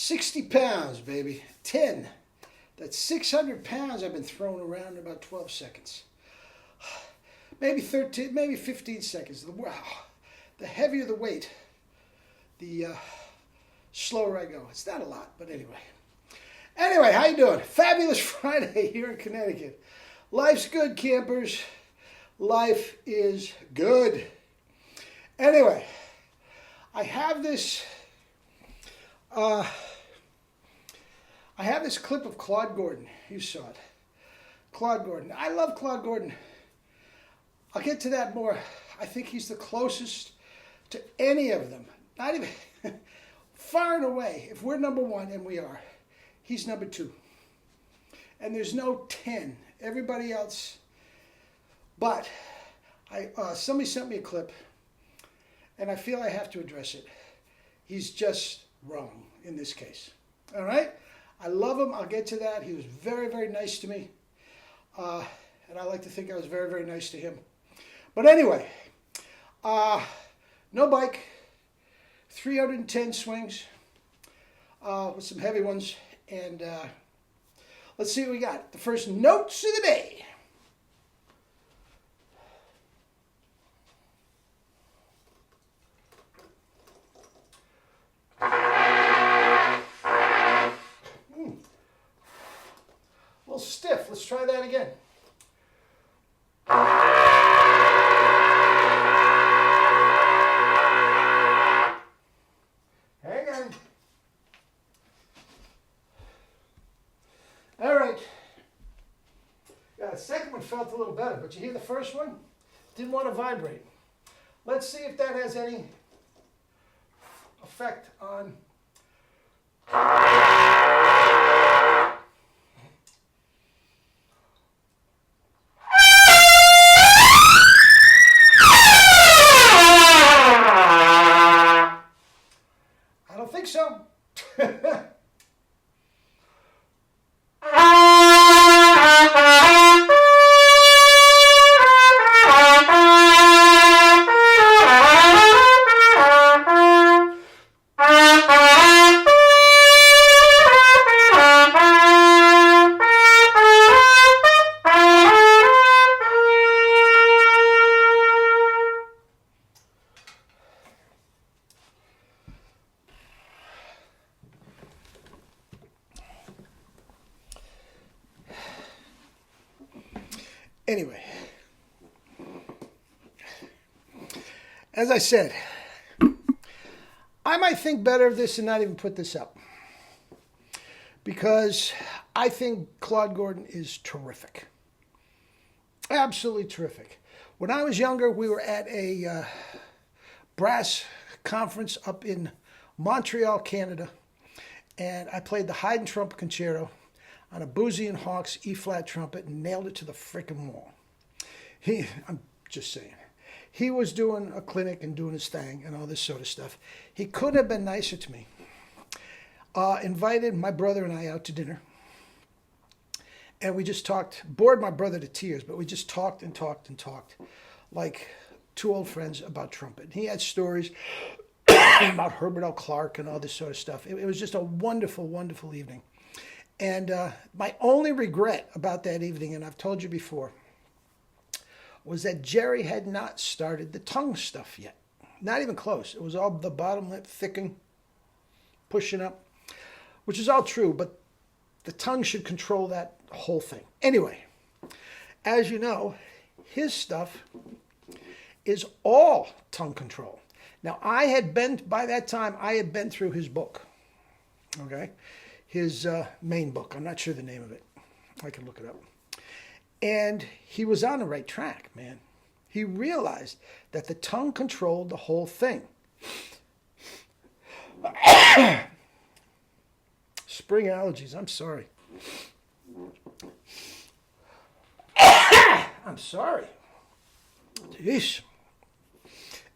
60 pounds, baby. 10. That's 600 pounds I've been throwing around in about 12 seconds. Maybe 13, maybe 15 seconds. Wow. The heavier the weight, the slower I go. It's not a lot, but anyway. Anyway, how you doing? Fabulous Friday here in Connecticut. Life's good, campers. Life is good. Anyway, I have this clip of Claude Gordon. You saw it. Claude Gordon. I love Claude Gordon. I'll get to that more. I think he's the closest to any of them. Not even far and away. If we're number one, and we are, he's number 2. And there's no 10. Everybody else. But somebody sent me a clip, and I feel I have to address it. He's just wrong in this case. All right? I love him. I'll get to that. He was very, very nice to me. And I like to think I was very, very nice to him. But anyway, no bike, 310 swings with some heavy ones. And let's see what we got. The first notes of the day. A little stiff. Let's try that again. Hang on. All right. Yeah, the second one felt a little better, but you hear the first one? Didn't want to vibrate. Let's see if that has any effect on... I don't think so. Anyway, as I said, I might think better of this and not even put this up, because I think Claude Gordon is terrific. Absolutely terrific. When I was younger, we were at a brass conference up in Montreal, Canada, and I played the Haydn trumpet concerto on a Boozy and Hawkes E-flat trumpet and nailed it to the frickin' wall. I'm just saying. He was doing a clinic and doing his thing and all this sort of stuff. He couldn't have been nicer to me. Invited my brother and I out to dinner. And we just talked, bored my brother to tears, but we just talked and talked and talked like two old friends about trumpet. He had stories about Herbert L. Clark and all this sort of stuff. It was just a wonderful, wonderful evening. And my only regret about that evening, and I've told you before, was that Jerry had not started the tongue stuff yet. Not even close. It was all the bottom lip thickening, pushing up, which is all true, but the tongue should control that whole thing. Anyway, as you know, his stuff is all tongue control. Now, by that time, I had been through his book, okay? His main book. I'm not sure the name of it. I can look it up. And he was on the right track, man. He realized that the tongue controlled the whole thing. Spring allergies, I'm sorry. I'm sorry. Jeez.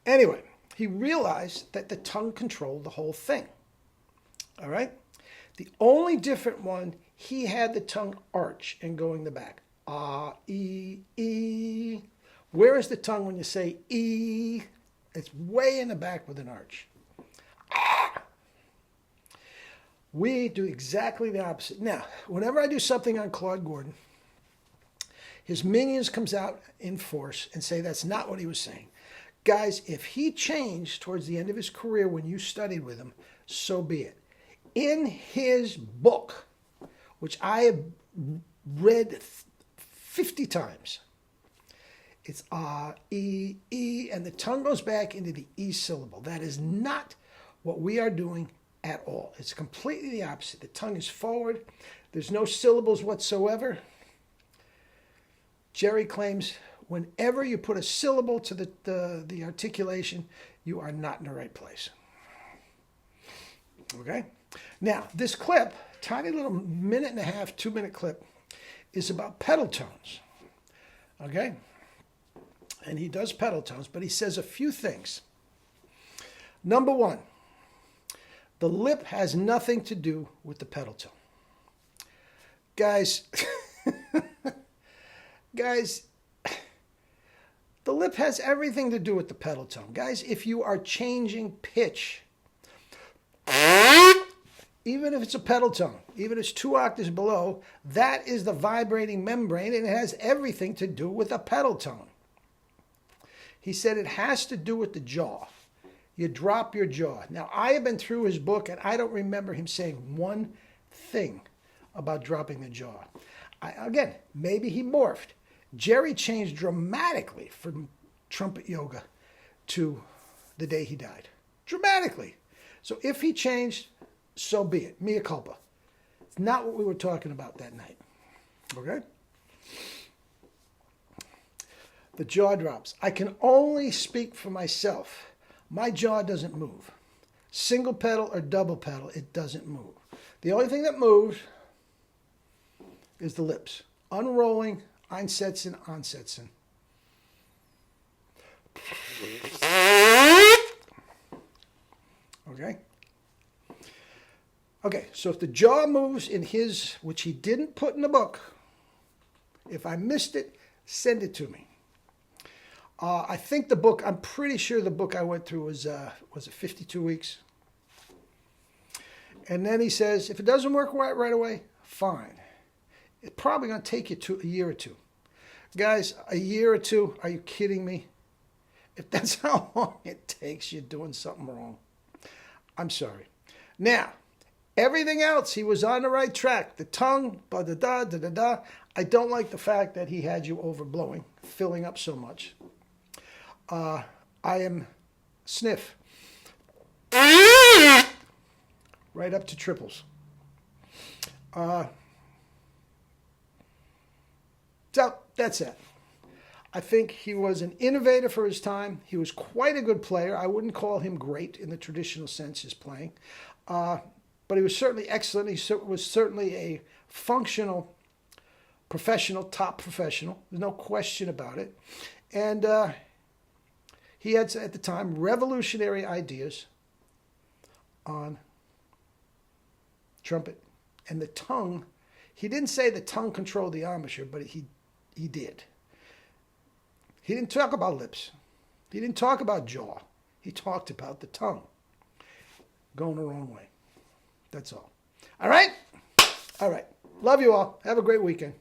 Anyway, he realized that the tongue controlled the whole thing. All right? The only different one, he had the tongue arch and going the back. Ah, E, E. Where is the tongue when you say E? It's way in the back with an arch. We do exactly the opposite. Now, whenever I do something on Claude Gordon, his minions comes out in force and say that's not what he was saying. Guys, if he changed towards the end of his career when you studied with him, so be it. In his book, which I have read 50 times, it's E, E, and the tongue goes back into the E syllable. That is not what we are doing at all. It's completely the opposite. The tongue is forward. There's no syllables whatsoever. Jerry claims whenever you put a syllable to the articulation, you are not in the right place. Okay? Now, this clip, tiny little 1.5, 2-minute clip, is about pedal tones. Okay? And he does pedal tones, but he says a few things. Number one, the lip has nothing to do with the pedal tone. Guys, guys, the lip has everything to do with the pedal tone. Guys, if you are changing pitch, even if it's a pedal tone, even if it's 2 octaves below, that is the vibrating membrane, and it has everything to do with a pedal tone. He said it has to do with the jaw. You drop your jaw. Now, I have been through his book, and I don't remember him saying one thing about dropping the jaw. Again, maybe he morphed. Jerry changed dramatically from trumpet yoga to the day he died. Dramatically. So if he changed, so be it. Mea culpa. It's not what we were talking about that night. Okay? The jaw drops. I can only speak for myself. My jaw doesn't move. Single pedal or double pedal, it doesn't move. The only thing that moves is the lips. Unrolling, einsetzen, onsetzen. Okay? Okay, so if the jaw moves in his, which he didn't put in the book, if I missed it, send it to me. I think the book, I'm pretty sure the book I went through was it 52 weeks? And then he says, if it doesn't work right away, fine. It's probably going to take you a year or two. Guys, a year or two, are you kidding me? If that's how long it takes, you're doing something wrong. I'm sorry. Now, everything else, he was on the right track. The tongue, da-da-da, da-da-da. I don't like the fact that he had you overblowing, filling up so much. I am sniff. Right up to triples. So that's it. I think he was an innovator for his time. He was quite a good player. I wouldn't call him great in the traditional sense, his playing. But he was certainly excellent. He was certainly a functional professional, top professional. There's no question about it. And he had, at the time, revolutionary ideas on trumpet. And the tongue, he didn't say the tongue controlled the embouchure, but he did. He didn't talk about lips. He didn't talk about jaw. He talked about the tongue going the wrong way. That's all. All right? All right. Love you all. Have a great weekend.